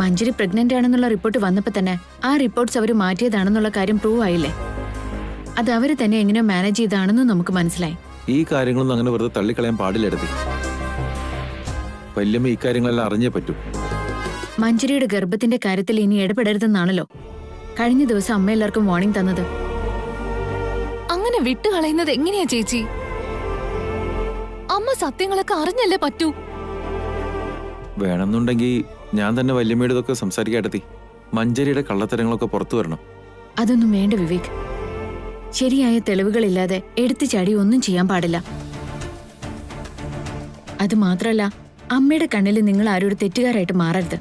മഞ്ജരി pregnant ആണെന്നുള്ള report വന്നപ്പോ തന്നെ ആ റിപ്പോർട്ട്സ് അവർ മാറ്റിയതാണെന്നുള്ള കാര്യം പ്രൂവ് ആയില്ലേ? അത് അവര് തന്നെ എങ്ങനെയോ മാനേജ് ചെയ്താണെന്നും നമുക്ക് മനസ്സിലായി. ഈ കാര്യങ്ങളൊന്നും അങ്ങനെ വെറുതെ തള്ളിക്കളയാൻ പാടില്ലെടുത്തി. വല്യമ്മ ഈ കാര്യങ്ങളെല്ലാം അറിഞ്ഞേ പറ്റൂ. മഞ്ജരിയുടെ ഗർഭത്തിന്റെ കാര്യത്തിൽ ഇനി ഇടപെടരുതെന്നാണല്ലോ കഴിഞ്ഞ ദിവസം അമ്മ എല്ലാവർക്കും വാർണിംഗ് തന്നത്. അങ്ങനെ വിട്ടുകളയുന്നത് എങ്ങനെയാ ചേച്ചി? അമ്മ സത്യങ്ങളൊക്കെ അറിഞ്ഞല്ലേ പറ്റൂ. വേണമെന്നുണ്ടെങ്കിൽ ഞാൻ തന്നെ വല്യമ്മയുടെ ഇതൊക്കെ സംസാരിക്കാട്ടെത്തി. മഞ്ജരിയുടെ കള്ളത്തരങ്ങളൊക്കെ പുറത്തു വരണം. അതൊന്നും വേണ്ട വിവേക്. ശരിയായ തെളിവുകളില്ലാതെ എടുത്തു ചാടി ഒന്നും ചെയ്യാൻ പാടില്ല. അത് മാത്രല്ല, അമ്മയുടെ കണ്ണിൽ നിങ്ങൾ ആരും ഒരു തെറ്റുകാരായിട്ട് മാറരുത്.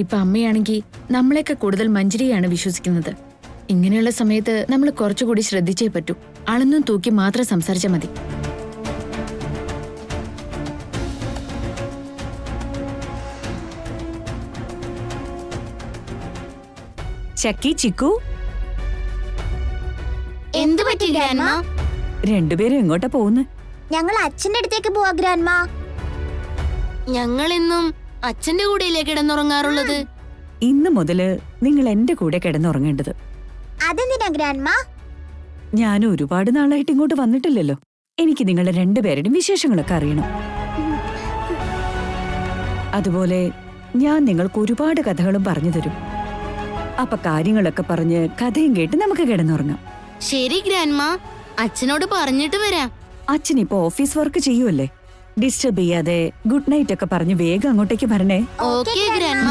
ഇപ്പൊ അമ്മയാണെങ്കിൽ നമ്മളെയൊക്കെ കൂടുതൽ മഞ്ജരിയാണ് വിശ്വസിക്കുന്നത്. ഇങ്ങനെയുള്ള സമയത്ത് നമ്മൾ കുറച്ചുകൂടി ശ്രദ്ധിച്ചേ പറ്റൂ. അളന്നും തൂക്കി മാത്രം സംസാരിച്ചാൽ മതി. ചക്കി, ചിക്കു, എന്തു പറ്റി ഗ്രാൻഡ്മ? രണ്ടുപേരും എങ്ങോട്ടാ പോകുന്നു? ഞങ്ങൾ അച്ഛന്റെ അടുത്തേക്ക് പോവാ ഗ്രാൻഡ്മ. ഞങ്ങൾ എന്നും അച്ഛന്റെ കൂടെയല്ലേ കിടന്നുറങ്ങാറുള്ളത്? ഇന്ന് മുതല് നിങ്ങൾ എന്റെ കൂടെ കിടന്നുറങ്ങേണ്ടത്. അതെന്തിനാ ഗ്രാൻഡ്മ? ഞാൻ ഒരുപാട് നാളായിട്ട് ഇങ്ങോട്ട് വന്നിട്ടില്ലല്ലോ. എനിക്ക് നിങ്ങളുടെ രണ്ടുപേരുടെയും വിശേഷങ്ങളൊക്കെ അറിയണം. അതുപോലെ ഞാൻ നിങ്ങൾക്ക് ഒരുപാട് കഥകളും പറഞ്ഞു തരും. അപ്പൊ കാര്യങ്ങളൊക്കെ പറഞ്ഞ് കഥയും കേട്ട് നമുക്ക് കിടന്നുറങ്ങാം. ശരി ഗ്രാൻഡ്മ, അച്ഛനോട് പറഞ്ഞിട്ട് വരാം. അച്ഛൻ ഇപ്പൊ ഓഫീസ് വർക്ക് ചെയ്യുമല്ലേ, ഡിസ്റ്റർബ് ചെയ്യാതെ ഗുഡ് നൈറ്റ് ഒക്കെ പറഞ്ഞ് വേഗം അങ്ങോട്ടേക്ക് വരണേ. Okay grandma.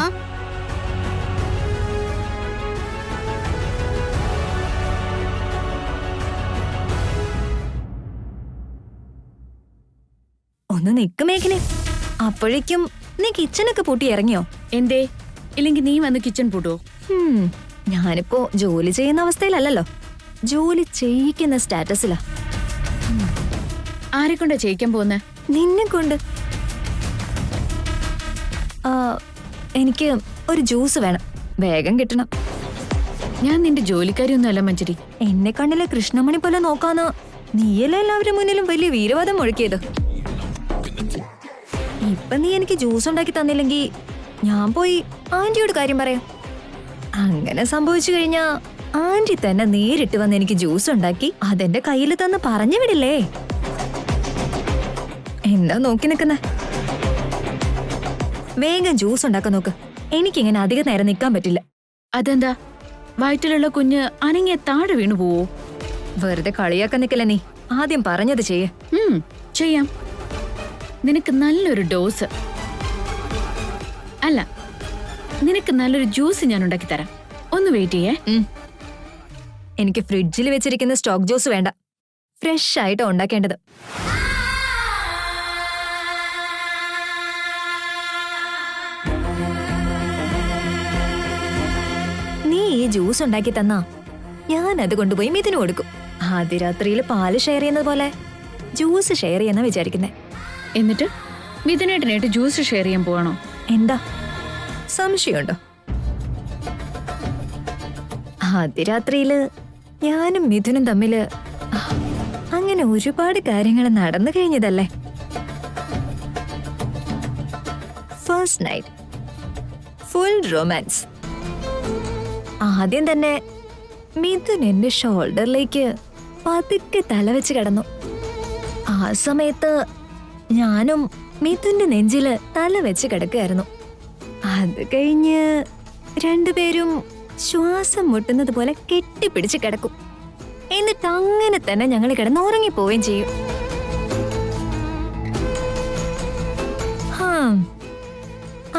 ഒന്ന് നിക്ക് മേഘനെ. അപ്പോഴേക്കും നീ കിച്ചണൊക്കെ പൂട്ടി ഇറങ്ങിയോ? എന്തേ? ഇല്ലെങ്കിൽ നീ വന്ന് കിച്ചൺ പൂട്ടുവോ? ഞാനിപ്പോ ജോലി ചെയ്യുന്ന അവസ്ഥയിലല്ലല്ലോ, ജോലി ചെയ്യിക്കുന്ന സ്റ്റാറ്റസിലാ. ആരെ കൊണ്ടാ ചെയ്യിക്കാൻ പോകുന്നേ? നിന്നെ കൊണ്ട്. എനിക്ക് ഒരു ജ്യൂസ് വേണം, വേഗം കിട്ടണം. ഞാൻ നിന്റെ ജോലിക്കാരിയൊന്നും അല്ല മഞ്ജരി. എന്നെ കണ്ണിലെ കൃഷ്ണമണി പോലെ നോക്കാന്ന് നീയല്ലേ എല്ലാവരുടെ മുന്നിലും വലിയ വീരവാദം മുഴക്കിയത്. ഇപ്പൊ നീ എനിക്ക് ജ്യൂസ് ഉണ്ടാക്കി തന്നില്ലെങ്കിൽ ഞാൻ പോയി ആന്റിയോട് കാര്യം പറയാം. അങ്ങനെ സംഭവിച്ചു കഴിഞ്ഞാ ആന്റി തന്നെ നേരിട്ട് വന്ന് എനിക്ക് ജ്യൂസ് ഉണ്ടാക്കി അതെന്റെ കയ്യിൽ തന്ന് പറഞ്ഞു വിടില്ലേ? എന്താ നോക്കി നിൽക്കുന്നേ? വേഗം ജ്യൂസ് ഉണ്ടാക്കാൻ നോക്ക്. എനിക്കിങ്ങനെ അധിക നേരം നിൽക്കാൻ പറ്റില്ല. അതെന്താ? വയറ്റിലുള്ള കുഞ്ഞ് അനങ്ങിയ താഴെ വീണു പോവോ? വെറുതെ കളിയാക്കാൻ നിൽക്കല്ലേ നീ. ആദ്യം പറഞ്ഞത് ചെയ്യേ. ചെയ്യാം. നിനക്ക് നല്ലൊരു ഡോസ് അല്ല, നിനക്ക് നല്ലൊരു ജ്യൂസ് ഞാൻ ഉണ്ടാക്കി തരാം. ഒന്ന് വെയിറ്റ് ചെയ്യേ. എനിക്ക് ഫ്രിഡ്ജിൽ വെച്ചിരിക്കുന്ന സ്റ്റോക്ക് ജ്യൂസ് വേണ്ട, ഫ്രഷ് ആയിട്ടാ ഉണ്ടാക്കേണ്ടത്. നീ ഈ ജ്യൂസ് ഉണ്ടാക്കി തന്നാ ഞാൻ അത് കൊണ്ടുപോയി മിഥുന് കൊടുക്കും. ആദ്യ രാത്രിയിൽ പാല് ഷെയർ ചെയ്യുന്നത് പോലെ ജ്യൂസ് ഷെയർ ചെയ്യുന്ന വിചാരിക്കുന്നേ. എന്നിട്ട് മിഥുനേട്ടനായിട്ട് ജ്യൂസ് ഷെയർ ചെയ്യാൻ പോവാണോ? എന്താ സംശയമുണ്ടോ? ആദ്യ രാത്രിയില് ഞാനും മിഥുനും തമ്മില് അങ്ങനെ ഒരുപാട് കാര്യങ്ങൾ നടന്നു കഴിഞ്ഞതല്ലേ. First night full romance. ആദ്യം തന്നെ മിഥുൻ എന്റെ ഷോൾഡറിലേക്ക് പതുക്കെ തലവെച്ച് കിടന്നു. ആ സമയത്ത് ഞാനും മിഥുന്റെ നെഞ്ചില് തല വെച്ച് കിടക്കുകയായിരുന്നു. അത് കഴിഞ്ഞ് രണ്ടുപേരും ശ്വാസം മുട്ടുന്നത് പോലെ കെട്ടിപ്പിടിച്ച് കിടക്കും. എന്നിട്ട് അങ്ങനെ തന്നെ ഞങ്ങൾ കിടന്ന് ഉറങ്ങിപ്പോവുകയും ചെയ്യും.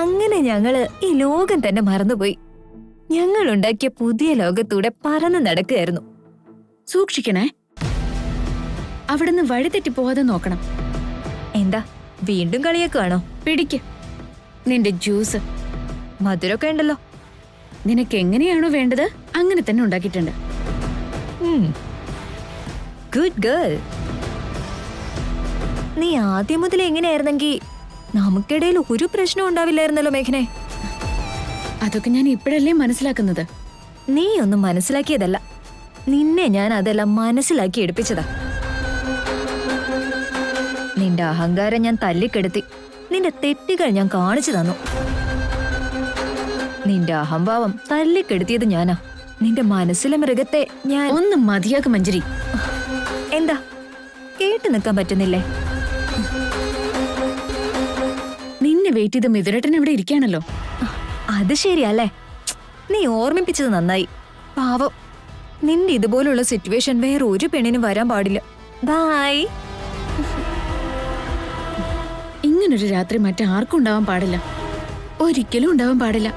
അങ്ങനെ ഞങ്ങള് ഈ ലോകം തന്നെ മറന്നുപോയി. ഞങ്ങൾ ഉണ്ടാക്കിയ പുതിയ ലോകത്തൂടെ പറന്ന് നടക്കുകയായിരുന്നു. സൂക്ഷിക്കണേ, അവിടുന്ന് വഴിതെറ്റി പോവാതെ നോക്കണം. എന്താ വീണ്ടും കളിയാക്കുവാണോ? പിടിക്ക് നിന്റെ ജ്യൂസ്. മധുരമൊക്കെ ഉണ്ടല്ലോ. നിനക്ക് എങ്ങനെയാണോ വേണ്ടത് അങ്ങനെ തന്നെ ഉണ്ടാക്കിയിട്ടുണ്ട്. Good girl. നീ ആദ്യം മുതൽ എങ്ങനെയായിരുന്നെങ്കിൽ നമുക്കിടയിൽ ഒരു പ്രശ്നം ഉണ്ടാവില്ലായിരുന്നല്ലോ മേഘനെ. അതൊക്കെ ഞാൻ ഇപ്പോഴല്ലേ മനസ്സിലാക്കുന്നത്. നീ ഒന്നും മനസ്സിലാക്കിയതല്ല, നിന്നെ ഞാൻ അതെല്ലാം മനസ്സിലാക്കി എടുപ്പിച്ചതാ. നിന്റെ അഹങ്കാരം ഞാൻ തല്ലിക്കെടുത്തി നിന്റെ തെറ്റുകൾ ഞാൻ കാണിച്ചു തന്നു. നിന്റെ അഹംഭാവം തല്ലിക്കെടുത്തിയത് ഞാനാ. നിന്റെ മനസ്സിലെ മൃഗത്തെ ഞാൻ... ഒന്ന് മതിയാക്ക് മഞ്ജരി. എന്താ കേട്ടു നിൽക്കാൻ പറ്റുന്നില്ലേ? നിന്നെ വെയിറ്റ് ചെയ്ത് മിഥുനേട്ടൻ ഇവിടെ ഇരിക്കാണല്ലോ. അത് ശരിയല്ലേ? നീ ഓർമ്മിപ്പിച്ചത് നന്നായി. പാവം, നിന്റെ ഇതുപോലുള്ള സിറ്റുവേഷൻ വേറെ ഒരു പെണ്ണിനും വരാൻ പാടില്ല. ബൈ. ഇങ്ങനൊരു രാത്രി മറ്റാർക്കും ഉണ്ടാവാൻ പാടില്ല. ഒരിക്കലും ഉണ്ടാവാൻ പാടില്ല.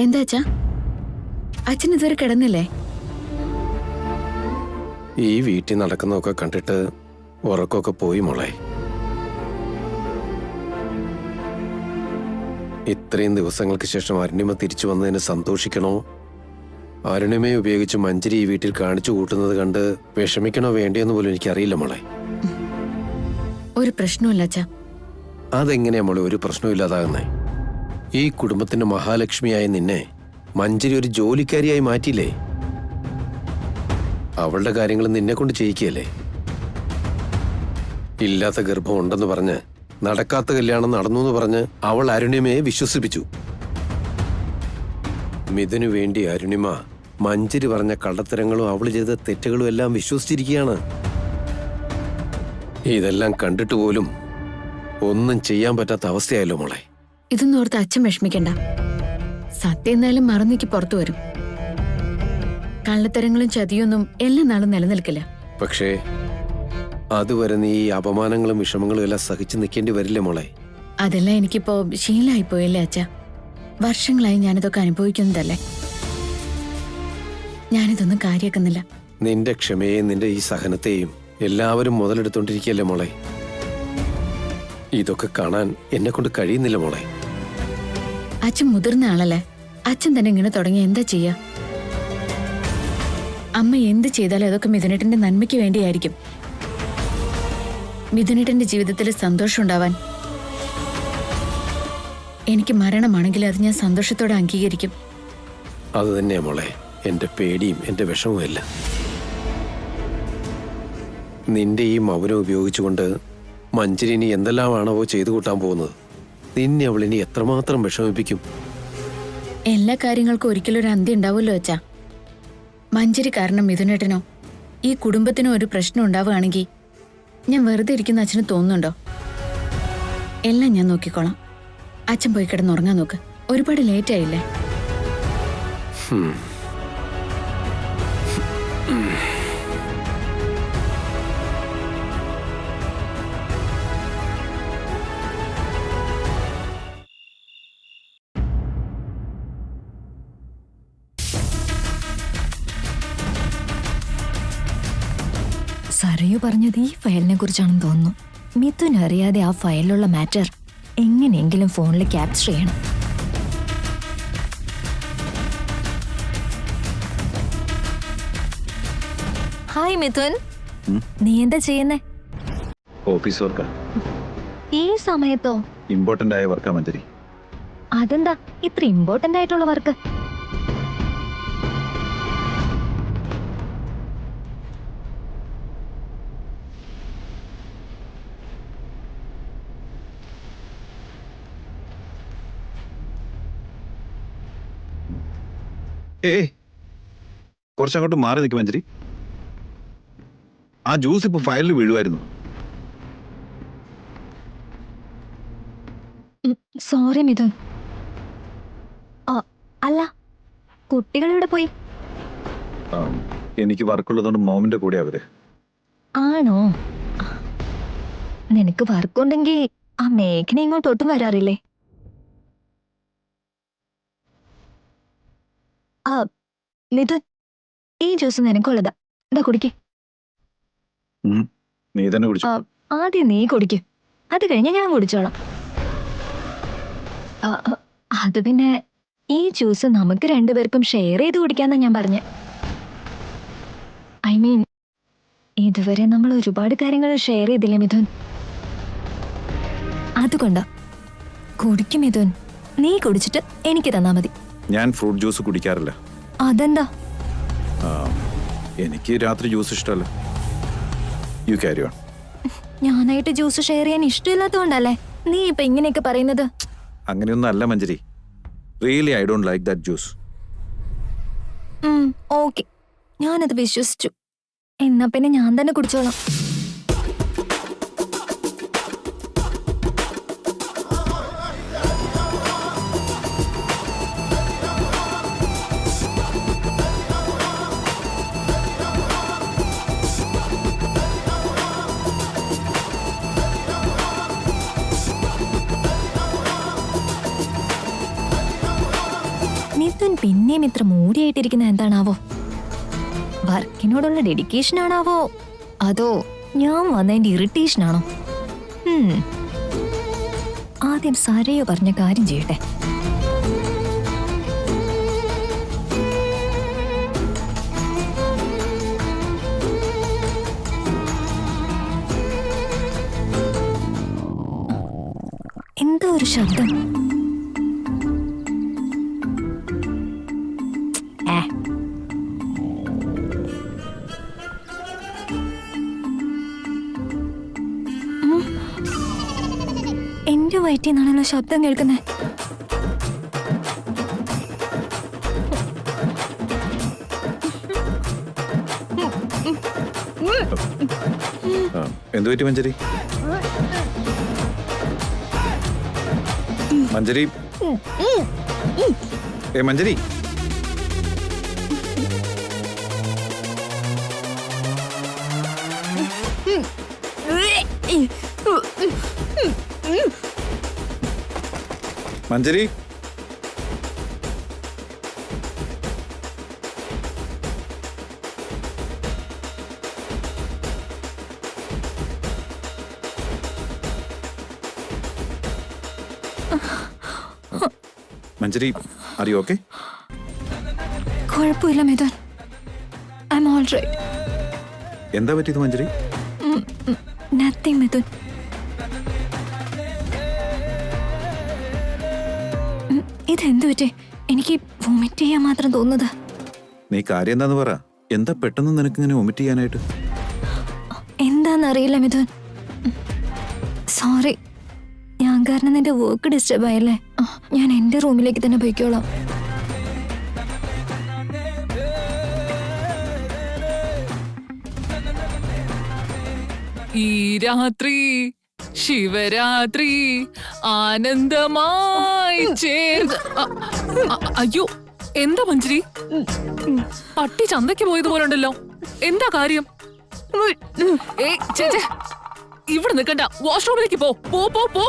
എന്താ അച്ഛാ? അച്ഛൻ ഇതുവരെ കിടന്നില്ലേ? ഈ വീട്ടിൽ നടക്കുന്നതൊക്കെ കണ്ടിട്ട് ഉറക്കമൊക്കെ പോയി മോളെ. ഇത്രയും ദിവസങ്ങൾക്ക് ശേഷം അരുണിമ തിരിച്ചു വന്നതിന് സന്തോഷിക്കണോ, അരുണിമയെ ഉപയോഗിച്ച് മഞ്ജരി ഈ വീട്ടിൽ കാണിച്ചു കൂട്ടുന്നത് കണ്ട് വിഷമിക്കണോ വേണ്ടിയെന്ന് പോലും എനിക്കറിയില്ല മോളെ. ഒരു പ്രശ്നമില്ല അച്ഛാ. അതെങ്ങനെയാ മോളെ ഒരു പ്രശ്നമില്ലാതാകുന്നേ? ഈ കുടുംബത്തിന്റെ മഹാലക്ഷ്മിയായ നിന്നെ മഞ്ജരി ഒരു ജോലിക്കാരിയായി മാറ്റിയില്ലേ? അവളുടെ കാര്യങ്ങൾ നിന്നെ കൊണ്ട് ചെയ്യിക്കുകയല്ലേ? ഇല്ലാത്ത ഗർഭം ഉണ്ടെന്ന് പറഞ്ഞ്, നടക്കാത്ത കല്യാണം നടന്നു എന്ന് പറഞ്ഞ് അവൾ അരുണിമയെ വിശ്വസിപ്പിച്ചു. മിഥുനു വേണ്ടി അരുണിമ മഞ്ജരി പറഞ്ഞ കള്ളത്തരങ്ങളും അവൾ ചെയ്ത തെറ്റുകളും എല്ലാം വിശ്വസിച്ചിരിക്കുകയാണ്. ഇതെല്ലാം കണ്ടിട്ട് പോലും ഒന്നും ചെയ്യാൻ പറ്റാത്ത അവസ്ഥയായല്ലോ മോളെ. ഇതൊന്നും ഓർത്ത് അച്ഛൻ വിഷമിക്കണ്ട. സത്യം എന്തായാലും മറന്നേക്ക് പുറത്തു വരും. കള്ളത്തരങ്ങളും ചതിയൊന്നും എല്ലാ നാളും നിലനിൽക്കില്ല. പക്ഷേ അതുവരെ നീ ഈ അപമാനങ്ങളും വിഷമങ്ങളും എല്ലാം സഹിച്ചു നിൽക്കേണ്ടി വരില്ലേ മോളെ? അതെല്ലാം എനിക്കിപ്പോ ശീലമായി പോയല്ലേ അച്ഛാ. വർഷങ്ങളായി ഞാനിതൊക്കെ അനുഭവിക്കുന്നതല്ലേ. ഞാനിതൊന്നും കാര്യാക്കുന്നില്ല. നിന്റെ ക്ഷമയെയും നിന്റെ ഈ സഹനത്തെയും എല്ലാവരും മുതലെടുത്തോണ്ടിരിക്കുകയല്ലേ മോളെ. ഇതൊക്കെ കാണാൻ എന്നെ കൊണ്ട് കഴിയുന്നില്ല മോളെ. അച്ഛൻ മുതിർന്ന ആളല്ലേ. അച്ഛൻ തന്നെ ഇങ്ങനെ തുടങ്ങി എന്താ ചെയ്യാ? അമ്മ എന്ത് ചെയ്താലും അതൊക്കെ മിഥുനേട്ടന്റെ നന്മയ്ക്ക് വേണ്ടിയായിരിക്കും. മിഥുനേട്ടന്റെ ജീവിതത്തിൽ സന്തോഷം ഉണ്ടാവാൻ എനിക്ക് മരണമാണെങ്കിൽ അത് ഞാൻ സന്തോഷത്തോടെ അംഗീകരിക്കും. അത് തന്നെയാ മോളെ എന്റെ പേടിയും എന്റെ വിഷമവും എല്ലാം. നിന്റെ ഈ മൗനം ഉപയോഗിച്ചുകൊണ്ട് മഞ്ജരി ഇനി എന്തെല്ലാമാണോ ചെയ്തു കൂട്ടാൻ പോകുന്നത്? നിന്നെ അവൾ ഇനി എത്രമാത്രം വിഷമിപ്പിക്കും? എല്ലാ കാര്യങ്ങൾക്കും ഒരിക്കലും ഒരു അന്ത്യം ഉണ്ടാവുമല്ലോ അച്ഛാ. മഞ്ജരി കാരണം മിഥുനേട്ടനോ ഈ കുടുംബത്തിനോ ഒരു പ്രശ്നം ഉണ്ടാവുകയാണെങ്കിൽ ഞാൻ വെറുതെ ഇരിക്കുന്ന അച്ഛന് തോന്നുന്നുണ്ടോ? എല്ലാം ഞാൻ നോക്കിക്കോളാം. അച്ഛൻ പോയി കിടന്നുറങ്ങാൻ നോക്ക്. ഒരുപാട് ലേറ്റ് ആയില്ലേ? സരയു പറഞ്ഞത് ഈ ഫയലിനെ കുറിച്ചാണെന്ന് തോന്നുന്നു. മിഥുൻ അറിയാതെ ആ ഫയലിലുള്ള മാറ്റർ എങ്ങനെയെങ്കിലും ഫോണിൽ ക്യാപ്ചർ ചെയ്യണം. ഹായ് മിഥുൻ, നീ എന്താ ചെയ്യുന്നേ? ഓഫീസ് വർക്കാ. ഈ സമയത്തോ? ഇമ്പോർട്ടന്റ് ആയ വർക്കാ മഞ്ജരി. അതെന്താ ഇത്ര ഇമ്പോർട്ടന്റ് ആയിട്ടുള്ള വർക്ക്? കുറച്ചങ്ങോട്ട് മാറി നിൽക്കും മഞ്ജരി. ആ ജ്യൂസ് ഇപ്പൊ ഫയലിൽ വീഴുമായിരുന്നു. സോറി മിഥുൻ. അല്ല, കുട്ടികളെവിടെ പോയി? എനിക്ക് വർക്കുള്ളതുകൊണ്ട് മോമിന്റെ കൂടെ അവര്. ആണോ? നിനക്ക് വർക്കുണ്ടെങ്കിൽ ആ മേഘന ഇങ്ങോട്ട് ഒട്ടും വരാറില്ലേ? മിഥുൻ, ഈ ജ്യൂസ് നിനക്കുള്ളതാ. എന്താ കുടിക്ക്. നീ തന്നെ കുടിച്ചു. ആദ്യം നീ കുടിക്ക്, അത് കഴിഞ്ഞ് ഞാൻ കുടിച്ചോളാം. അത് പിന്നെ ഈ ജ്യൂസ് നമുക്ക് രണ്ടുപേർക്കും ഷെയർ ചെയ്ത് കുടിക്കാന്നാ ഞാൻ പറഞ്ഞ. ഐ മീൻ, ഇതുവരെ നമ്മൾ ഒരുപാട് കാര്യങ്ങൾ ഷെയർ ചെയ്തില്ലേ മിഥുൻ? അതുകൊണ്ടാ. കുടിക്കും മിഥുൻ, നീ കുടിച്ചിട്ട് എനിക്ക് തന്നാ മതി. ഞാൻ ഫ്രൂട്ട് ജ്യൂസ് കുടിക്കാറില്ല. അതെന്താ? എനിക്ക് രാത്രി ജ്യൂസ് ഇഷ്ടമല്ല. You carry on. ഞാനായിട്ട് ജ്യൂസ് ഷെയർ ചെയ്യാൻ ഇഷ്ടമില്ലാത്തതുകൊണ്ടല്ലേ നീ ഇപ്പൊ ഇങ്ങനെയൊക്കെ പറയുന്നത്? അങ്ങനെയൊന്നും അല്ല Manjari. Really I don't like that juice. Okay, ഞാനത് വിശ്വസിച്ചു. എന്നാ പിന്നെ ഞാൻ തന്നെ കുടിച്ചോളാം. മിഥുൻ പിന്നെയും ഇത്ര മൂടിയായിട്ടിരിക്കുന്ന എന്താണാവോ? വർക്കിനോടുള്ള ഡെഡിക്കേഷൻ ആണാവോ, അതോ ഞാൻ വന്നതിന്റെ ഇറിറ്റേഷൻ ആണോ? ആദ്യം സരയോ പറഞ്ഞ കാര്യം ചെയ്യട്ടെ. എന്താ ഒരു ശബ്ദം? എന്റെ വയറ്റിൽ നിന്നാണല്ലോ ശബ്ദം കേൾക്കുന്നത്. എന്തു പറ്റി Manjari? Manjari, Manjari, Manjari, Manjari, are you okay? കുഴപ്പമില്ല Mithun, I am all right. എന്താ പറ്റിയത് മഞ്ജരി? നത്തിങ് മിഥുൻ. ഇതെന്തു പറ്റേ? എനിക്ക് വൊമിറ്റ് ചെയ്യാൻ മാത്രം തോന്നുന്നത്. നീ കാര്യം എന്താന്ന് പറ. എന്താ പെട്ടെന്ന് നിനക്ക് ഇങ്ങനെ വൊമിറ്റ് ചെയ്യാനായിട്ട്? എന്താന്നറിയില്ല മിഥുൻ. സോറി, ഞാൻ കാരണം നിന്റെ വർക്ക് ഡിസ്റ്റർബ് ആയല്ലേ. ഞാൻ എന്റെ റൂമിലേക്ക് തന്നെ പോയിക്കോളാം. ഈ രാത്രി ശിവരാത്രി ആനന്ദമായി ചേർന്ന്. അയ്യോ, എന്താ മഞ്ജരി? പട്ടി ചന്തയ്ക്ക് പോയതുപോലെ ഉണ്ടല്ലോ. എന്താ കാര്യം? ഏയ് ചേച്ചേ, ഇവിടെ നിൽക്കണ്ട, വാഷ്റൂമിലേക്ക് പോ പോ പോ പോ.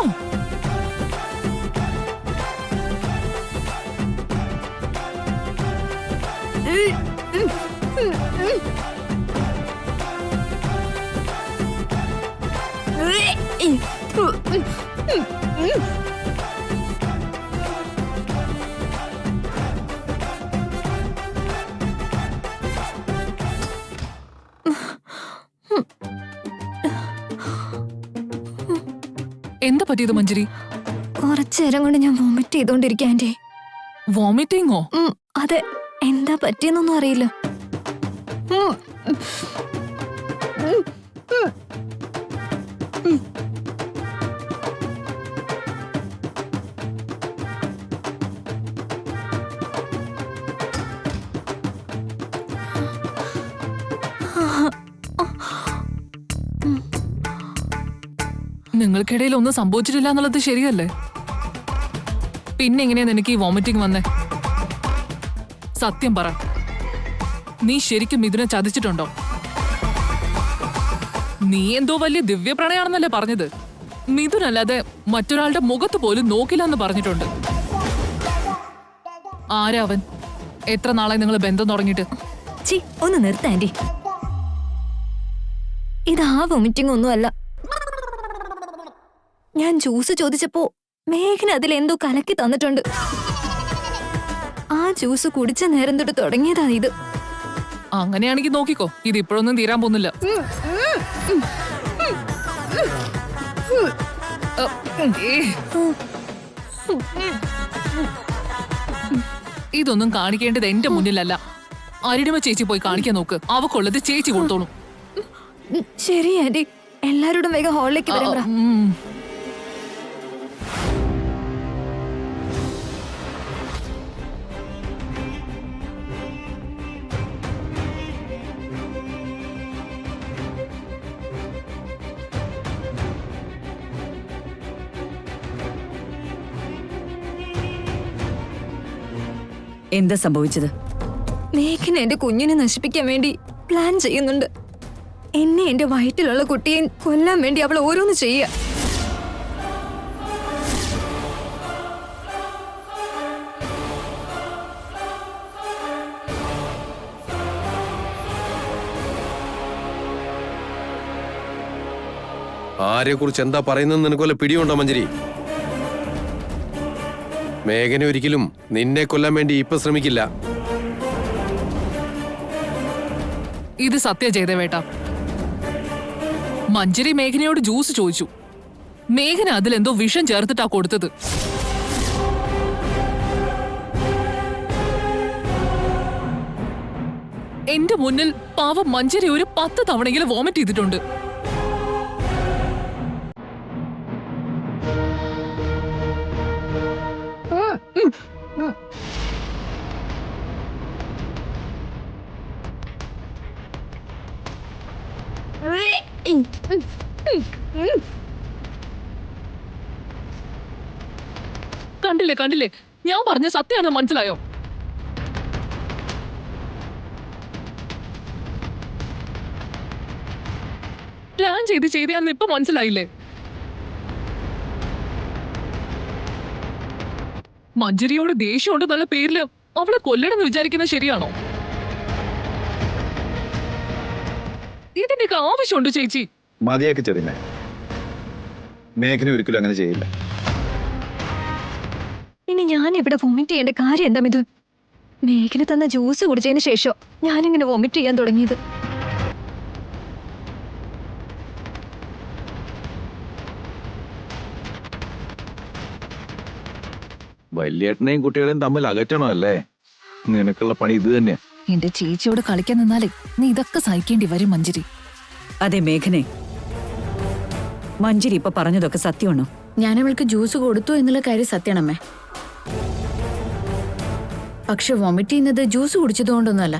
എന്താ പറ്റിയത് മഞ്ജരി? കുറച്ചേരം കൊണ്ട് ഞാൻ വോമിറ്റ് ചെയ്തോണ്ടിരിക്കുക ആന്റി. വോമിറ്റിങ്ങോ? അതെ, എന്താ പറ്റിയെന്നൊന്നും അറിയില്ല. നിങ്ങൾക്കിടയിൽ ഒന്നും സംഭവിച്ചിട്ടില്ല എന്നുള്ളത് ശരിയല്ലേ? പിന്നെ എങ്ങനെയാ നിനക്ക് ഈ വോമിറ്റിംഗ് വന്നേ? സത്യം പറ, നീ ശരിക്കും മിഥുനെ ചതിച്ചിട്ടുണ്ടോ? നീ എന്തോ വലിയ ദിവ്യപ്രണയാണെന്നല്ലേ പറഞ്ഞത്? മിഥുനല്ലാതെ മറ്റൊരാളുടെ മുഖത്ത് പോലും നോക്കില്ലെന്ന് പറഞ്ഞിട്ടുണ്ട്. ആരാ അവൻ? എത്ര നാളായി നിങ്ങൾ ബന്ധം തുടങ്ങിയിട്ട്? ഒന്ന് നിർത്ത ആന്റി. ഇതാ വോമിറ്റിംഗ് ഒന്നുമല്ല. ഞാൻ ജ്യൂസ് ചോദിച്ചപ്പോ മേഘന അതിലെന്തോ കലക്കി തന്നിട്ടുണ്ട്. ആ ജ്യൂസ് കുടിച്ച നേരം തൊട്ട് തുടങ്ങിയതാ ഇത്. അങ്ങനെയാണെങ്കിൽ നോക്കിക്കോ, ഇത് ഇപ്പോഴൊന്നും തീരാൻ പോകുന്നില്ല. ഏ. ഇതൊന്നും കാണിക്കേണ്ടത് എന്റെ മുന്നിലല്ല. അരിണിമ ചേച്ചി പോയി കാണിക്കാൻ നോക്ക്. അവക്കുള്ളത് ചേച്ചി കൊടുത്തോളൂ. ശരി ആന്റി, എല്ലാരോടും വേഗം ഹാളിലേക്ക് വരാൻ പറ. എന്താ സംഭവിച്ചത്? മേഘന എന്റെ കുഞ്ഞിനെ നശിപ്പിക്കാൻ വേണ്ടി പ്ലാൻ ചെയ്യുന്നുണ്ട്. എന്നെ എന്റെ വയറ്റിലുള്ള കുട്ടിയെ കൊല്ലാൻ വേണ്ടി അവൾ ഓരോന്ന് ചെയ്യുക. ആരെ കുറിച്ച് എന്താ പറയുന്നത് നിനക്ക് വല്ല പിടിയുണ്ടോ മഞ്ജരി? മേഘന ഒരിക്കലും നിന്നെ കൊല്ലാൻ വേണ്ടി ഇപ്പൊ ശ്രമിക്കില്ല. ഇത് സത്യ ജയദേവേട്ട. മഞ്ജരി മേഘനയോട് ജ്യൂസ് ചോദിച്ചു. മേഘന അതിലെന്തോ വിഷം ചേർത്തിട്ടാ കൊടുത്തത്. എന്റെ മുന്നിൽ പാവം മഞ്ജരി ഒരു 10 തവണയെങ്കിലും വോമിറ്റ് ചെയ്തിട്ടുണ്ട്. കണ്ടില്ലേ കണ്ടില്ലേ, ഞാൻ പറഞ്ഞ സത്യമാണെന്ന് മനസ്സിലായോ? പ്ലാൻ ചെയ്താന്ന് ഇപ്പൊ മനസ്സിലായില്ലേ? മഞ്ജരിയോട് ദേഷ്യമുണ്ട് നല്ല പേരില് അവളെ കൊല്ലണമെന്ന് വിചാരിക്കുന്നത് ശരിയാണോ? ഇതിന്റെയൊക്കെ ആവശ്യമുണ്ട് ചേച്ചി? മതിയാക്കി ചെറിയ മേഘന ഒരിക്കലും അങ്ങനെ ചെയ്യില്ല. ഇനി ഞാൻ ഇവിടെ വോമിറ്റ് ചെയ്യേണ്ട കാര്യം എന്താ ഇത്? മേഘന തന്ന ജ്യൂസ് കുടിച്ചതിന് ശേഷം ഞാനിങ്ങനെ വോമിറ്റ് ചെയ്യാൻ തുടങ്ങിയത്. വലിയേട്ടനെയും കുട്ടികളെയും തമ്മിൽ അകറ്റണോ അല്ലേ? നിനക്കുള്ള പണി ഇത് തന്നെയാ. എന്റെ ചേച്ചിയോട് കളിക്കാൻ നിന്നാലേ നീ ഇതൊക്കെ സഹിക്കേണ്ടി വരും മഞ്ജരി. അതെ മേഘനെ, മഞ്ജരി ഇപ്പൊ പറഞ്ഞതൊക്കെ സത്യമാണോ? ഞാൻ അവൾക്ക് ജ്യൂസ് കൊടുത്തു എന്നുള്ള കാര്യം സത്യമാണമ്മേ. പക്ഷെ വോമിറ്റ് ചെയ്യുന്നത് ജ്യൂസ് കുടിച്ചതുകൊണ്ടൊന്നുമല്ല.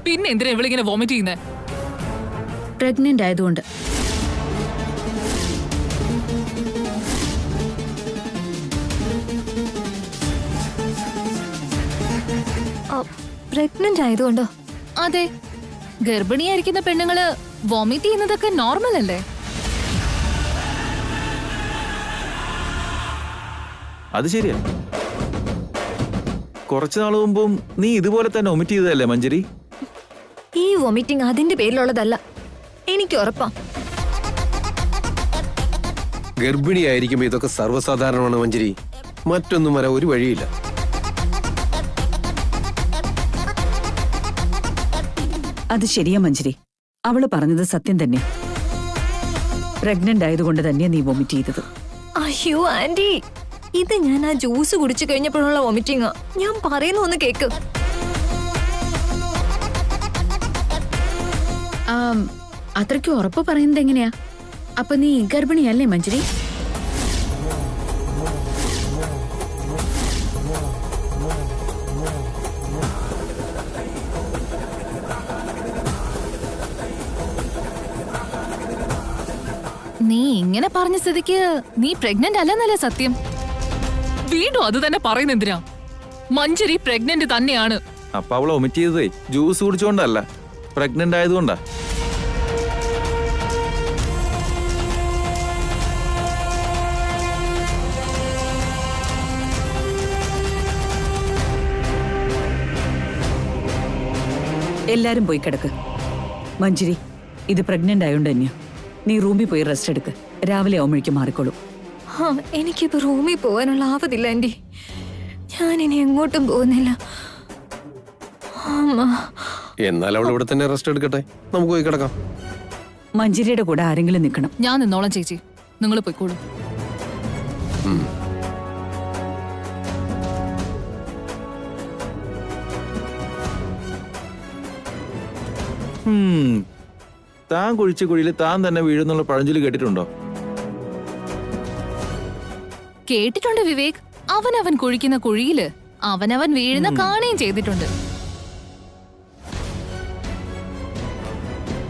പിന്നെ എന്തിനാ ഇവളിങ്ങനെ വോമിറ്റ് ചെയ്യുന്നേ? പ്രഗ്നന്റ് ആയതുകൊണ്ട്. പ്രഗ്നന്റ് ആയതുകൊണ്ടോ? അതെ, ഗർഭിണിയായിരിക്കുന്ന പെണ്ണുങ്ങള് വോമിറ്റ് ചെയ്യുന്നതൊക്കെ നോർമൽ അല്ലേ? അത് ശരിയാ. കുറച്ചു നാൾ മുമ്പും നീ ഇതുപോലെ തന്നെ വൊമിറ്റ് ചെയ്തതല്ലേ മഞ്ജരി? ഈ വോമിറ്റിംഗ് അതിന്റെ പേരിലുള്ളതല്ല, എനിക്ക് ഉറപ്പാ. ഗർഭിണിയായിരിക്കുമ്പോ ഇതൊക്കെ സർവ്വസാധാരണമാണ് മഞ്ജരി. മറ്റൊന്നും വരാൻ ഒരു വഴിയില്ല. അത് ശരിയാ മഞ്ജരി, അവള് പറഞ്ഞത് സത്യം തന്നെ. പ്രഗ്നന്റ് ആയതുകൊണ്ട് തന്നെ നീ വോമിറ്റ് ചെയ്തത്. അയ്യോ ആന്റി, ഇത് ഞാൻ ആ ജ്യൂസ് കുടിച്ചു കഴിഞ്ഞപ്പോഴുള്ള വോമിറ്റിംഗാ. ഞാൻ പറയുന്ന ഒന്ന് കേക്ക്. അത്രയ്ക്ക് ഉറപ്പ് പറയുന്നത് എങ്ങനെയാ? അപ്പൊ നീ ഗർഭിണിയല്ലേ മഞ്ജരി? നീ ഇങ്ങനെ പറഞ്ഞ സ്ഥിതിക്ക് നീ പ്രഗ്നന്റ് അല്ലെന്നല്ലേ സത്യം? വീണ്ടും അത് തന്നെ പറയുന്ന എന്തിനാ? മഞ്ജരി പ്രഗ്നന്റ് തന്നെയാണ്. അപ്പൊ അവളെ വൊമിറ്റ് ചെയ്തതേ ജ്യൂസ് കുടിച്ചോണ്ടല്ല, പ്രഗ്നന്റ് ആയതുകൊണ്ടാ. എല്ലാരും പോയി കിടക്ക്. മഞ്ജരി, ഇത് പ്രഗ്നന്റ് ആയോണ്ട് തന്നെയാ. നീ റൂമിൽ പോയി റെസ്റ്റ് എടുക്ക്. രാവിലെ ആവുമ്പോഴേക്ക് മാറിക്കോളൂ. എനിക്കിപ്പോ റൂമിൽ പോകാനുള്ള ആവതില്ല ആന്റി. ഞാനിനി എങ്ങോട്ടും പോകുന്നില്ല. എന്നാൽ അവൾ ഇവിടെ തന്നെ റെസ്റ്റ് എടുക്കട്ടെ, നമുക്ക് പോയി കിടക്കാം. മഞ്ജരിയുടെ കൂടെ ആരെങ്കിലും നിൽക്കണം. ഞാൻ നിന്നോളാം ചേച്ചി, നിങ്ങൾ പോയിക്കോളൂ. താൻ കുഴിച്ച കുഴിയിൽ താൻ തന്നെ വീഴുന്നുള്ള പഴഞ്ചൊല്ലി കേട്ടിട്ടുണ്ടോ? കേട്ടിട്ടുണ്ട് വിവേക്. അവനവൻ കുഴിക്കുന്ന കുഴിയില് അവനവൻ വീഴുന്ന കാണുകയും ചെയ്തിട്ടുണ്ട്.